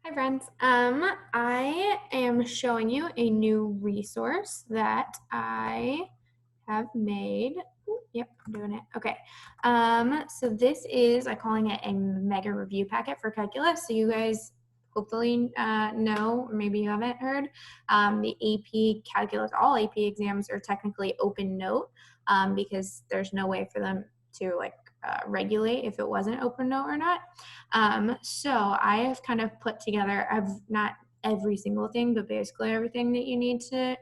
Hi friends. I am showing you a new resource that I have made. Ooh, yep, I'm doing it. Okay. So this is, I'm calling it a mega review packet for calculus. So you guys hopefully know, or maybe you haven't heard, the AP calculus, all AP exams are technically open note because there's no way for them to regulate if it wasn't open note or not. So I have kind of put together, I've not every single thing, but basically everything that you need to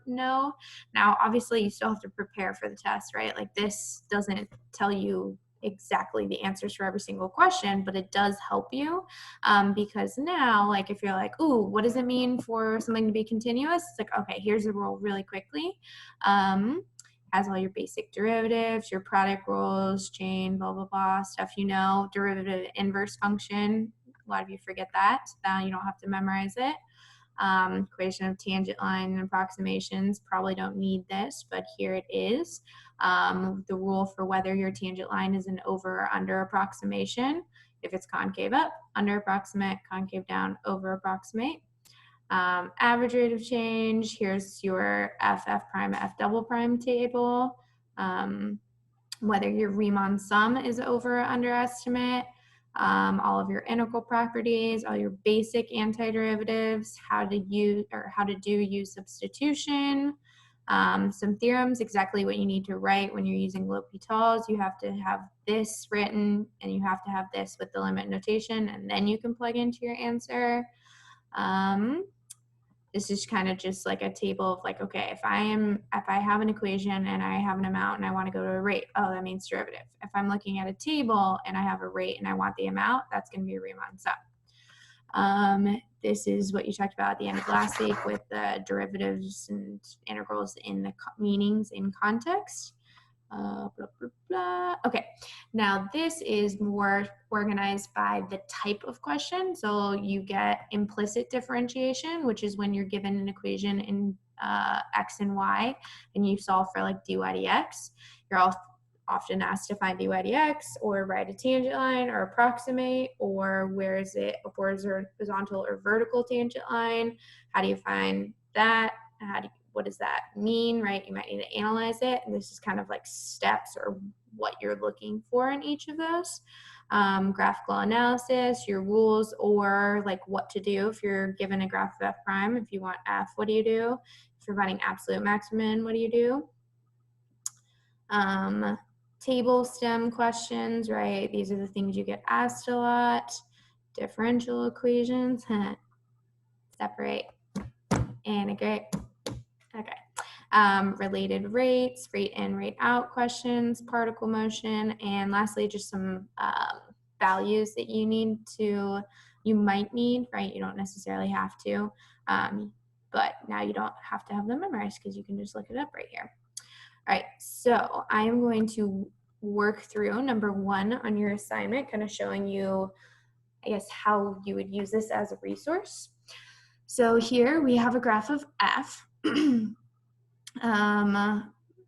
know. Now, obviously, you still have to prepare for the test, right? Like this doesn't tell you exactly the answers for every single question, but it does help you because now, like if you're like, ooh, what does it mean for something to be continuous? It's like, okay, here's the rule really quickly. Has all your basic derivatives, your product rules, chain, blah, blah, blah, stuff you know, derivative inverse function. A lot of you forget that, so now you don't have to memorize it. Equation of tangent line and approximations, probably don't need this, but here it is. The rule for whether your tangent line is an over or under approximation. If it's concave up, under approximate, concave down, over approximate. Average rate of change, here's your F prime, F double prime table. Whether your Riemann sum is over or underestimate, all of your integral properties, all your basic antiderivatives, how to do use substitution, some theorems, exactly what you need to write when you're using L'Hopital's. You have to have this written and you have to have this with the limit notation, and then you can plug into your answer. This is kind of just like a table of like, okay, if I have an equation and I have an amount and I want to go to a rate, oh, that means derivative. If I'm looking at a table and I have a rate and I want the amount, that's going to be a Riemann sum. This is what you talked about at the end of last week with the derivatives and integrals in the meanings in context. Blah, blah, blah. Okay, now this is more organized by the type of question. So you get implicit differentiation, which is when you're given an equation in x and y and you solve for like dy dx. You're often asked to find dy dx or write a tangent line or approximate, or where is it a horizontal or vertical tangent line? How do you find that? What does that mean, right? You might need to analyze it. And this is kind of like steps or what you're looking for in each of those. Graphical analysis, your rules, or like what to do if you're given a graph of f prime. If you want f, what do you do? If you're finding absolute maximum, what do you do? Table stem questions, right? These are the things you get asked a lot. Differential equations, separate, integrate. Okay. Related rates, rate in, rate out questions, particle motion, and lastly, just some values that you might need, right? You don't necessarily have to, but now you don't have to have them memorized because you can just look it up right here. All right, so I am going to work through number one on your assignment, kind of showing you, I guess, how you would use this as a resource. So here we have a graph of f.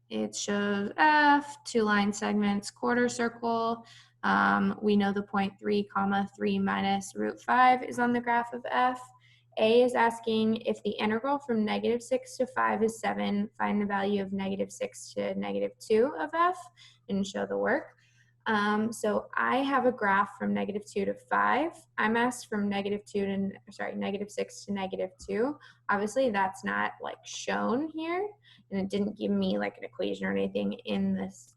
It shows f, two line segments, quarter circle. We know the point 3, 3 minus root 5 is on the graph of f. A is asking if the integral from -6 to 5 is 7, find the value of -6 to -2 of f and show the work. So I have a graph from -2 to 5. I'm asked from -6 to -2. Obviously, that's not like shown here, and it didn't give me like an equation or anything in this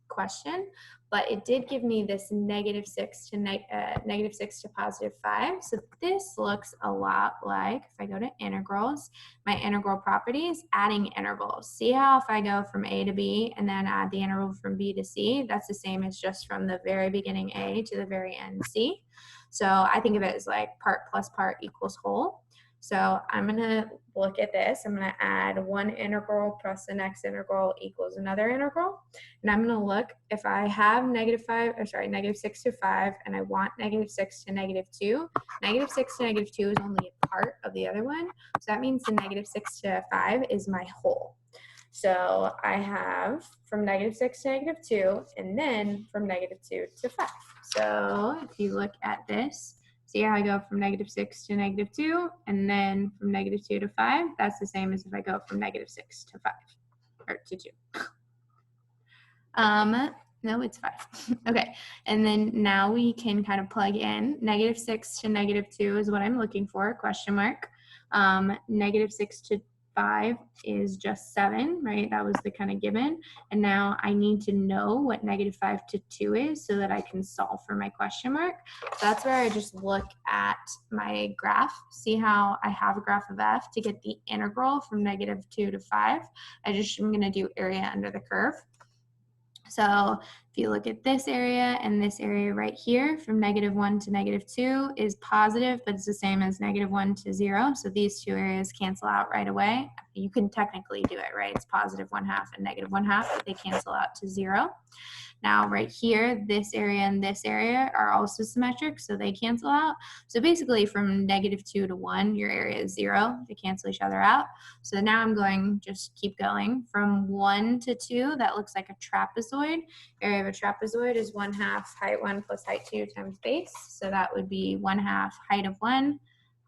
question, but it did give me this -6 to +5. So this looks a lot like, if I go to integrals, my integral properties, adding intervals. See how if I go from A to B and then add the interval from B to C, that's the same as just from the very beginning A to the very end C. So I think of it as like part plus part equals whole. So I'm going to look at this. I'm going to add one integral plus the next integral equals another integral. And I'm going to look if I have -6 to 5 and I want -6 to -2. -6 to -2 is only a part of the other one. So that means the -6 to 5 is my whole. So I have from -6 to -2 and then from -2 to 5. So if you look at this, See how I go from -6 to -2, and then from -2 to 5? That's the same as if I go from -6 to 5, or to 2. No, it's 5. Okay, and then now we can kind of plug in. -6 to -2 is what I'm looking for, question mark. -6 to 5 is just 7, right? That was the kind of given. And now I need to know what -5 to 2 is so that I can solve for my question mark. So that's where I just look at my graph. See how I have a graph of f to get the integral from -2 to 5. I'm going to do area under the curve. So if you look at this area and this area right here, from -1 to -2 is positive, but it's the same as -1 to 0. So these two areas cancel out right away. You can technically do it, right? It's +1/2 and -1/2, but they cancel out to 0. Now right here, this area and this area are also symmetric, so they cancel out. So basically from -2 to 1, your area is 0. They cancel each other out. So now I'm going, just keep going. From 1 to 2, that looks like a trapezoid. Area of a trapezoid is 1/2 height 1 plus height 2 times base. So that would be 1/2 height of 1,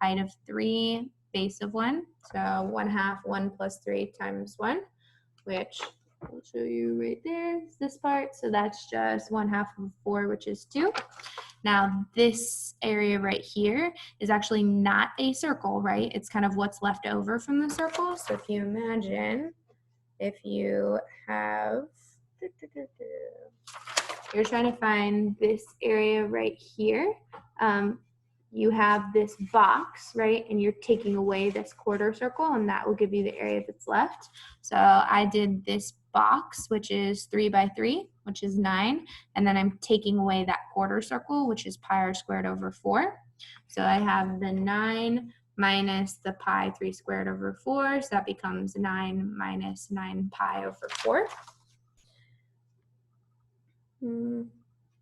height of 3, base of 1. So 1/2 1 plus 3 times 1, which I'll show you right there, this part. So that's just 1/2 of 4, which is 2. Now this area right here is actually not a circle, right? It's kind of what's left over from the circle. So if you imagine, if you have, you're trying to find this area right here. You have this box, right? And you're taking away this quarter circle, and that will give you the area that's left. So I did this box, which is 3 by 3, which is 9. And then I'm taking away that quarter circle, which is pi r squared over 4. So I have the 9 minus the pi 3 squared over 4. So that becomes 9 minus 9 pi over 4.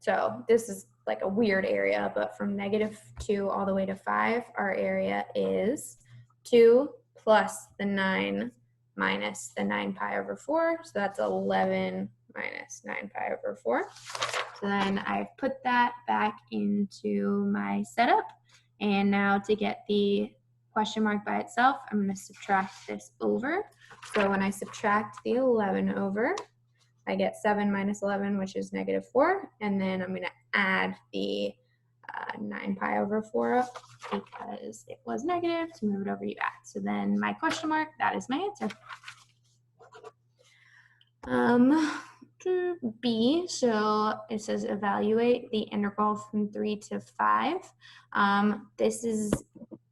So this is like a weird area, but from -2 all the way to 5, our area is 2 plus the 9 minus the 9 pi over 4. So that's 11 minus 9 pi over 4. So then I've put that back into my setup. And now to get the question mark by itself, I'm going to subtract this over. So when I subtract the 11 over, I get 7 minus 11, which is -4. And then I'm going to add the 9 pi over 4 up because it was negative. To move it over, you add. So then my question mark, that is my answer. B, so it says evaluate the integral from 3 to 5. This is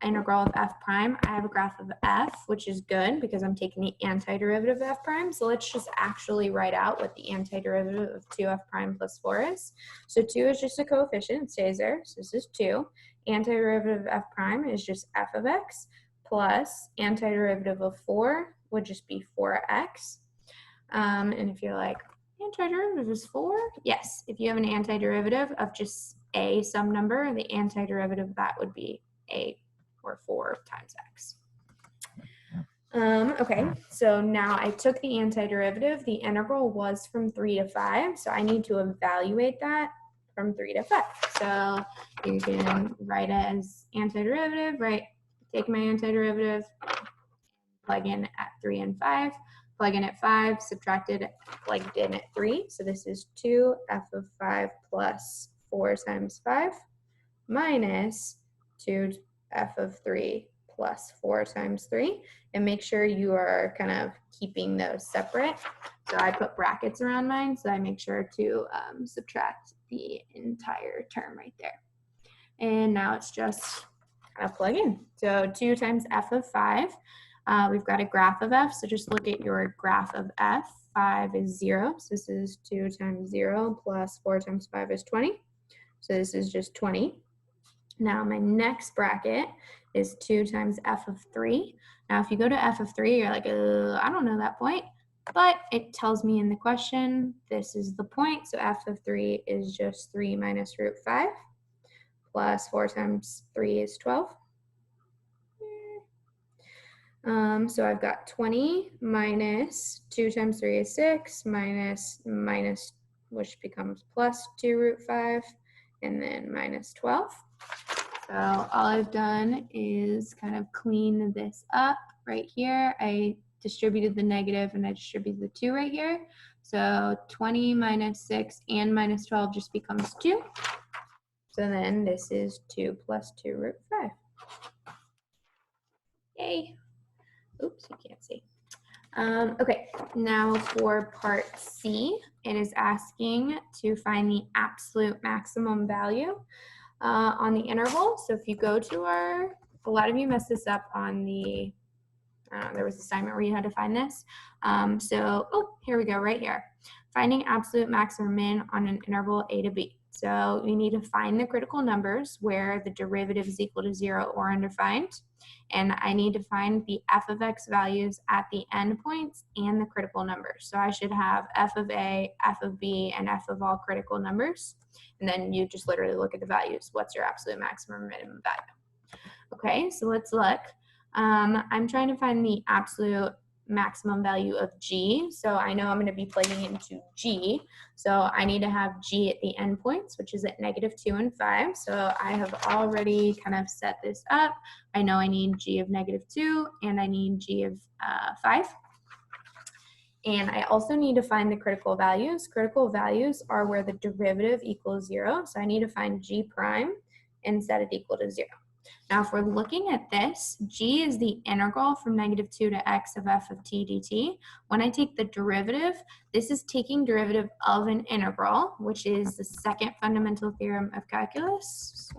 integral of f prime. I have a graph of f, which is good because I'm taking the antiderivative of f prime. So let's just actually write out what the antiderivative of 2f prime plus 4 is. So 2 is just a coefficient, it stays there. So this is 2. Antiderivative of f prime is just f of x plus antiderivative of 4 would just be 4x. And if you're like, antiderivative is 4? Yes, if you have an antiderivative of just a some number, the antiderivative of that would be a or 4 times x. Okay, so now I took the antiderivative. The integral was from 3 to 5, so I need to evaluate that from 3 to 5. So you can write it as antiderivative, right? Take my antiderivative, plug in at 3 and 5. Plug in at 5, subtracted, plugged in at 3. So this is 2 f of 5 plus 4 times 5 minus 2 f of 3 plus 4 times 3. And make sure you are kind of keeping those separate. So I put brackets around mine, so I make sure to subtract the entire term right there. And now it's just kind of plug in. So 2 times f of 5. We've got a graph of f, so just look at your graph of f. 5 is 0, so this is 2 times 0 plus 4 times 5 is 20. So this is just 20. Now my next bracket is 2 times f of 3. Now if you go to f of 3, you're like, I don't know that point. But it tells me in the question, this is the point. So f of 3 is just 3 minus root 5 plus 4 times 3 is 12. So I've got 20 minus 2 times 3 is 6, minus, which becomes plus 2 root 5, and then minus 12. So all I've done is kind of clean this up right here. I distributed the negative and I distributed the 2 right here. So 20 minus 6 and minus 12 just becomes 2. So then this is 2 plus 2 root 5. Yay. Oops, you can't see. Okay, now for part C, it is asking to find the absolute maximum value on the interval. So if you go to a lot of you messed this up on the, there was an assignment where you had to find this. Here we go, right here. Finding absolute max or min on an interval A to B. So you need to find the critical numbers where the derivative is equal to 0 or undefined. And I need to find the f of x values at the endpoints and the critical numbers. So I should have f of a, f of b, and f of all critical numbers. And then you just literally look at the values. What's your absolute maximum or minimum value? Okay, so let's look. I'm trying to find the absolute maximum value of g. So I know I'm going to be plugging into g. So I need to have g at the endpoints, which is at -2 and 5. So I have already kind of set this up. I know I need g of -2 and I need g of 5. And I also need to find the critical values. Critical values are where the derivative equals 0. So I need to find g prime and set it equal to 0. Now, if we're looking at this, g is the integral from -2 to x of f of t dt. When I take the derivative, this is taking derivative of an integral, which is the second fundamental theorem of calculus.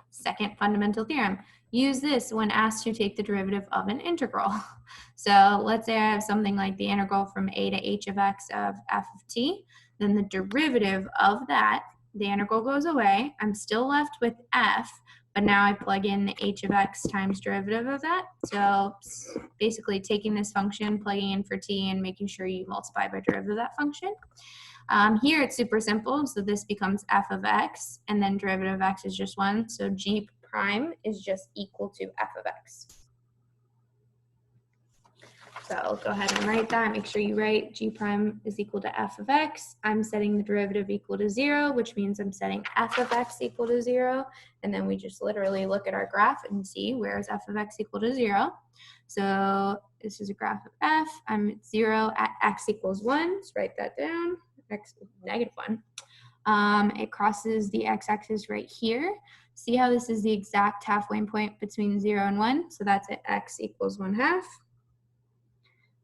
Second fundamental theorem. Use this when asked to take the derivative of an integral. So let's say I have something like the integral from a to h of x of f of t. Then the derivative of that, the integral goes away. I'm still left with f, but now I plug in the h of x times derivative of that. So basically taking this function, plugging in for t, and making sure you multiply by derivative of that function. Here it's super simple, so this becomes f of x, and then derivative of x is just 1, so g prime is just equal to f of x. So go ahead and write that. Make sure you write g prime is equal to f of x. I'm setting the derivative equal to 0, which means I'm setting f of x equal to 0. And then we just literally look at our graph and see where is f of x equal to 0. So this is a graph of f. I'm at 0 at x equals 1. Let's write that down. X -1. It crosses the x-axis right here. See how this is the exact halfway point between 0 and 1? So that's at x equals 1/2.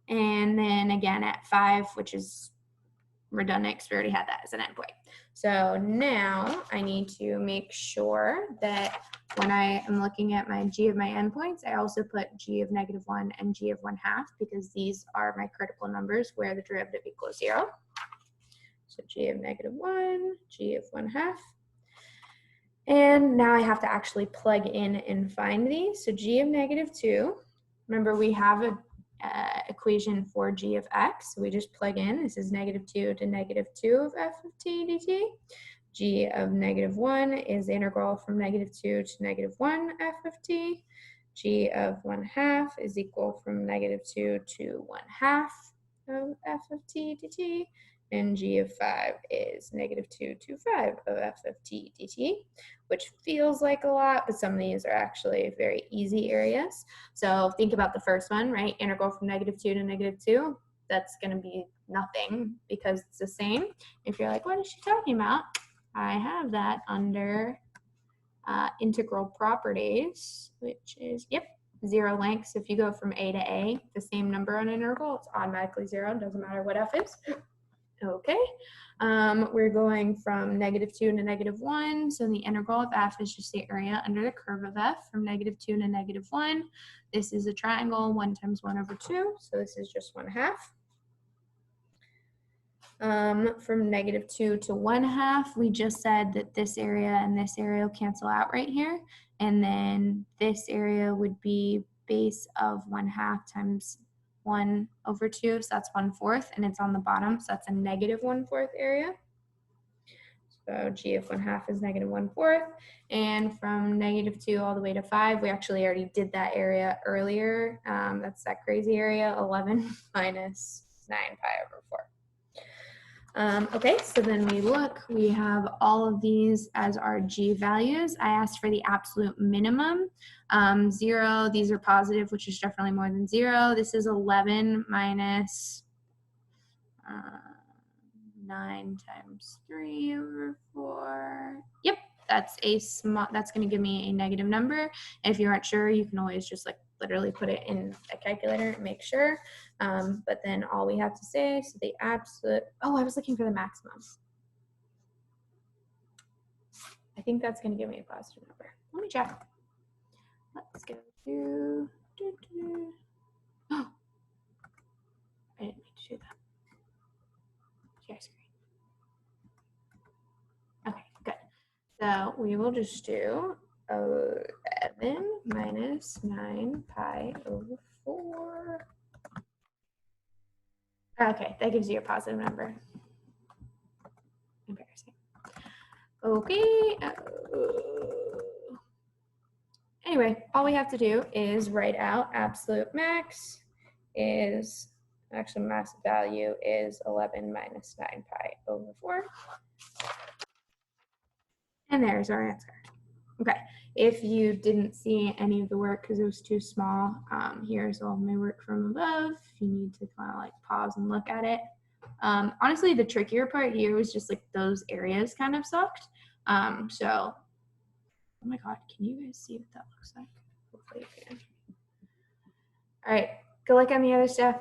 And then again at 5, which is redundant because we already had that as an endpoint. So now I need to make sure that when I am looking at my g of my endpoints, I also put g of -1 and g of 1/2 because these are my critical numbers where the derivative equals 0. So g of -1, g of 1/2. And now I have to actually plug in and find these. So g of -2, remember we have a equation for g of x. So we just plug in, this is -2 to -2 of f of t dt. G of -1 is the integral from -2 to -1 f of t. G of 1/2 is equal from -2 to 1/2 of f of t dt. And g of 5 is -2 to 5 of f of t dt, which feels like a lot, but some of these are actually very easy areas. So think about the first one, right? Integral from -2 to -2, that's going to be nothing because it's the same. If you're like, what is she talking about? I have that under integral properties, which is, yep, 0 length. So if you go from a to a, the same number on an interval, it's automatically 0. It doesn't matter what f is. Okay, we're going from -2 to -1, so the integral of f is just the area under the curve of f from -2 to -1. This is a triangle, 1 times 1 over 2, so this is just 1/2. From -2 to 1/2, we just said that this area and this area will cancel out right here, and then this area would be base of 1/2 times 1 over 2, so that's 1/4, and it's on the bottom, so that's a -1/4 area. So g of 1/2 is -1/4, and from -2 all the way to 5, we actually already did that area earlier. That's that crazy area, 11 minus 9 pi over 4. Okay, so then we look, we have all of these as our G values. I asked for the absolute minimum. 0, these are positive, which is definitely more than 0. This is 11 minus 9 times 3 over 4. Yep, that's going to give me a negative number. And if you aren't sure, you can always just like literally put it in a calculator and make sure. But then all we have to say, so the absolute, oh, I was looking for the maximum. I think that's going to give me a positive number. Let me check. Let's go to, oh, I didn't mean to do that. Share screen. Okay, good. So we will just do 11 minus 9 pi over 4. Okay, that gives you a positive number. Embarrassing. Okay. Anyway, all we have to do is write out absolute max is, actually max value is 11 minus 9 pi over 4. And there's our answer. Okay, if you didn't see any of the work because it was too small, here's all my work from above. If you need to kind of like pause and look at it. Honestly, the trickier part here was just like those areas kind of sucked. So, oh my God, can you guys see what that looks like? Hopefully you can. All right, good luck on the other stuff.